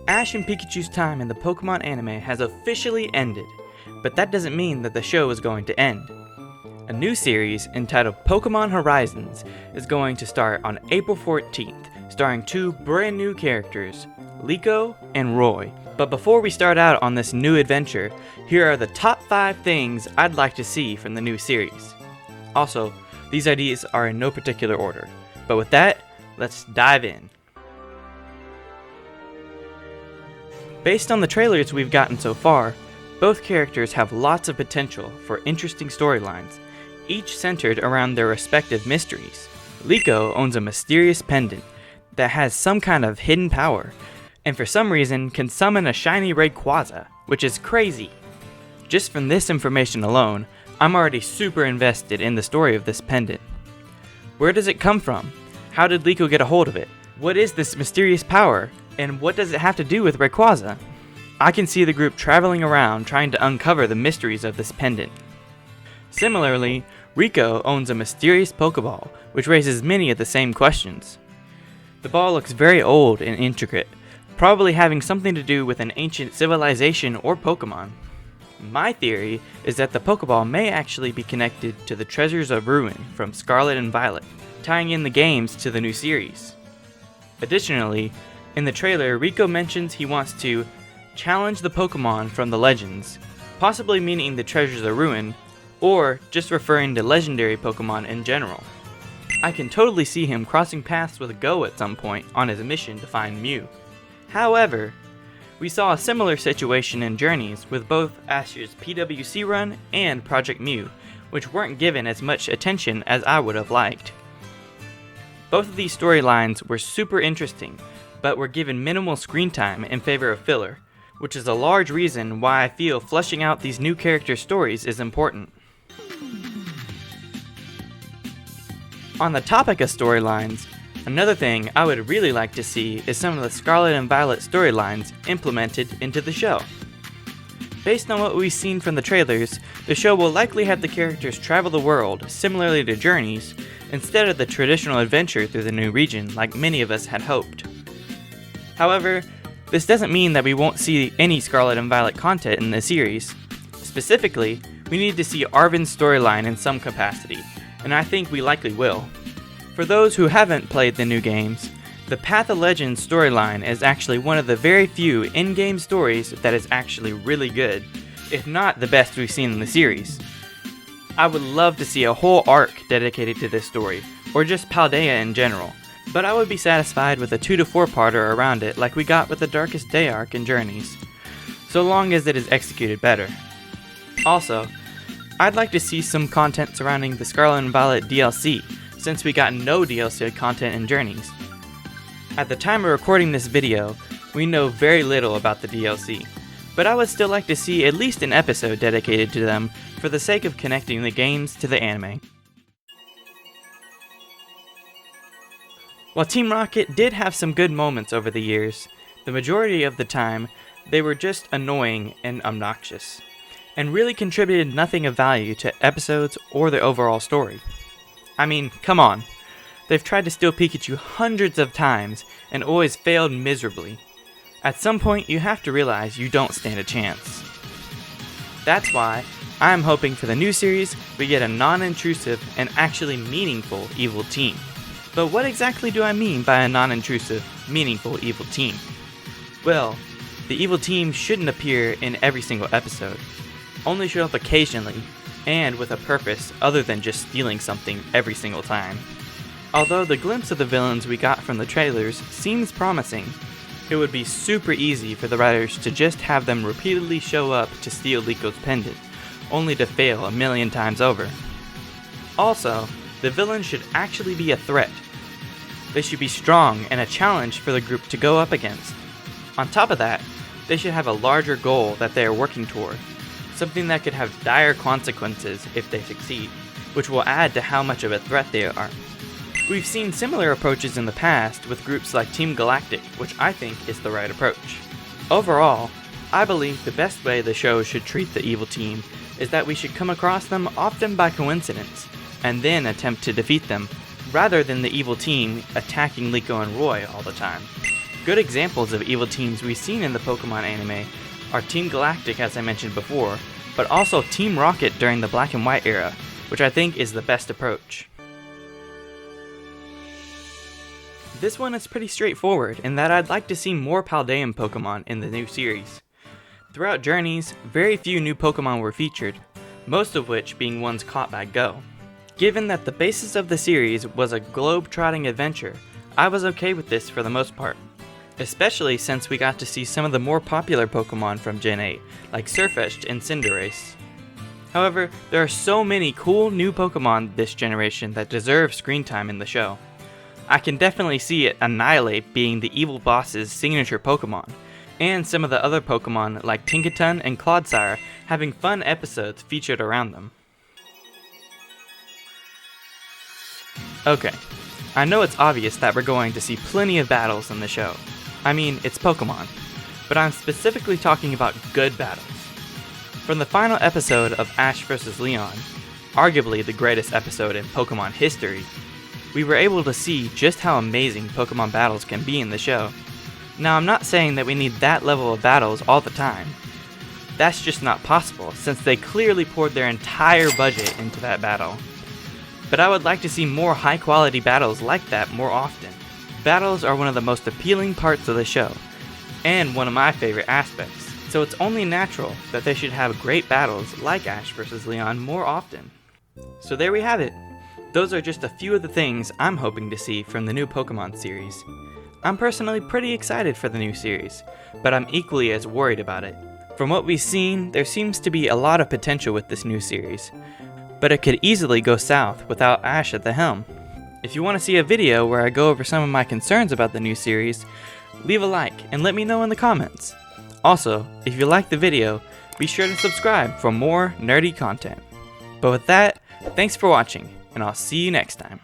Ash and Pikachu's time in the Pokemon anime has officially ended, but that doesn't mean that the show is going to end. A new series entitled Pokémon Horizons is going to start on April 14th, starring two brand new characters, Liko and Roy. But before we start out on this new adventure, here are the top 5 things I'd like to see from the new series. Also, these ideas are in no particular order, but with that, let's dive in. Based on the trailers we've gotten so far, both characters have lots of potential for interesting storylines, each centered around their respective mysteries. Liko owns a mysterious pendant that has some kind of hidden power, and for some reason can summon a shiny Rayquaza, which is crazy. Just from this information alone, I'm already super invested in the story of this pendant. Where does it come from? How did Liko get a hold of it? What is this mysterious power? And what does it have to do with Rayquaza? I can see the group traveling around trying to uncover the mysteries of this pendant. Similarly, Rico owns a mysterious Pokeball, which raises many of the same questions. The ball looks very old and intricate, probably having something to do with an ancient civilization or Pokemon. My theory is that the Pokeball may actually be connected to the Treasures of Ruin from Scarlet and Violet, tying in the games to the new series. Additionally, in the trailer, Rico mentions he wants to challenge the Pokemon from the legends, possibly meaning the Treasures of Ruin, or just referring to legendary Pokemon in general. I can totally see him crossing paths with Go at some point on his mission to find Mew. However, we saw a similar situation in Journeys with both Ash's PWC run and Project Mew, which weren't given as much attention as I would have liked. Both of these storylines were super interesting, but were given minimal screen time in favor of filler, which is a large reason why I feel fleshing out these new character stories is important. On the topic of storylines, another thing I would really like to see is some of the Scarlet and Violet storylines implemented into the show. Based on what we've seen from the trailers, the show will likely have the characters travel the world, similarly to Journeys, instead of the traditional adventure through the new region like many of us had hoped. However, this doesn't mean that we won't see any Scarlet and Violet content in the series. Specifically, we need to see Arven's storyline in some capacity, and I think we likely will. For those who haven't played the new games, the Path of Legends storyline is actually one of the very few in-game stories that is actually really good, if not the best we've seen in the series. I would love to see a whole arc dedicated to this story, or just Paldea in general, but I would be satisfied with a 2 to 4-parter around it like we got with the Darkest Day arc in Journeys, so long as it is executed better. Also, I'd like to see some content surrounding the Scarlet and Violet DLC, since we got no DLC content in Journeys. At the time of recording this video, we know very little about the DLC, but I would still like to see at least an episode dedicated to them for the sake of connecting the games to the anime. While Team Rocket did have some good moments over the years, the majority of the time they were just annoying and obnoxious, and really contributed nothing of value to episodes or the overall story. I mean, come on. They've tried to steal Pikachu hundreds of times and always failed miserably. At some point, you have to realize you don't stand a chance. That's why I'm hoping for the new series we get a non-intrusive and actually meaningful evil team. But what exactly do I mean by a non-intrusive, meaningful evil team? Well, the evil team shouldn't appear in every single episode, only show up occasionally, and with a purpose other than just stealing something every single time. Although the glimpse of the villains we got from the trailers seems promising, it would be super easy for the writers to just have them repeatedly show up to steal Liko's pendant, only to fail a million times over. Also, the villains should actually be a threat. They should be strong and a challenge for the group to go up against. On top of that, they should have a larger goal that they are working toward, something that could have dire consequences if they succeed, which will add to how much of a threat they are. We've seen similar approaches in the past with groups like Team Galactic, which I think is the right approach. Overall, I believe the best way the show should treat the evil team is that we should come across them often by coincidence, and then attempt to defeat them, rather than the evil team attacking Liko and Roy all the time. Good examples of evil teams we've seen in the Pokemon anime are Team Galactic, as I mentioned before, but also Team Rocket during the Black and White era, which I think is the best approach. This one is pretty straightforward in that I'd like to see more Paldean Pokemon in the new series. Throughout Journeys, very few new Pokemon were featured, most of which being ones caught by Go. Given that the basis of the series was a globe-trotting adventure, I was okay with this for the most part, especially since we got to see some of the more popular Pokemon from Gen 8, like Sirfetch'd and Cinderace. However, there are so many cool new Pokemon this generation that deserve screen time in the show. I can definitely see it Annihilate being the evil boss's signature Pokemon, and some of the other Pokemon like Tinkaton and Clodsire having fun episodes featured around them. Okay, I know it's obvious that we're going to see plenty of battles in the show. I mean, it's Pokemon, but I'm specifically talking about good battles. From the final episode of Ash vs. Leon, arguably the greatest episode in Pokemon history, we were able to see just how amazing Pokemon battles can be in the show. Now, I'm not saying that we need that level of battles all the time. That's just not possible, since they clearly poured their entire budget into that battle. But I would like to see more high-quality battles like that more often. Battles are one of the most appealing parts of the show, and one of my favorite aspects, so it's only natural that they should have great battles like Ash vs. Leon more often. So there we have it. Those are just a few of the things I'm hoping to see from the new Pokemon series. I'm personally pretty excited for the new series, but I'm equally as worried about it. From what we've seen, there seems to be a lot of potential with this new series, but it could easily go south without Ash at the helm. If you want to see a video where I go over some of my concerns about the new series, leave a like and let me know in the comments. Also, if you like the video, be sure to subscribe for more nerdy content. But with that, thanks for watching, and I'll see you next time.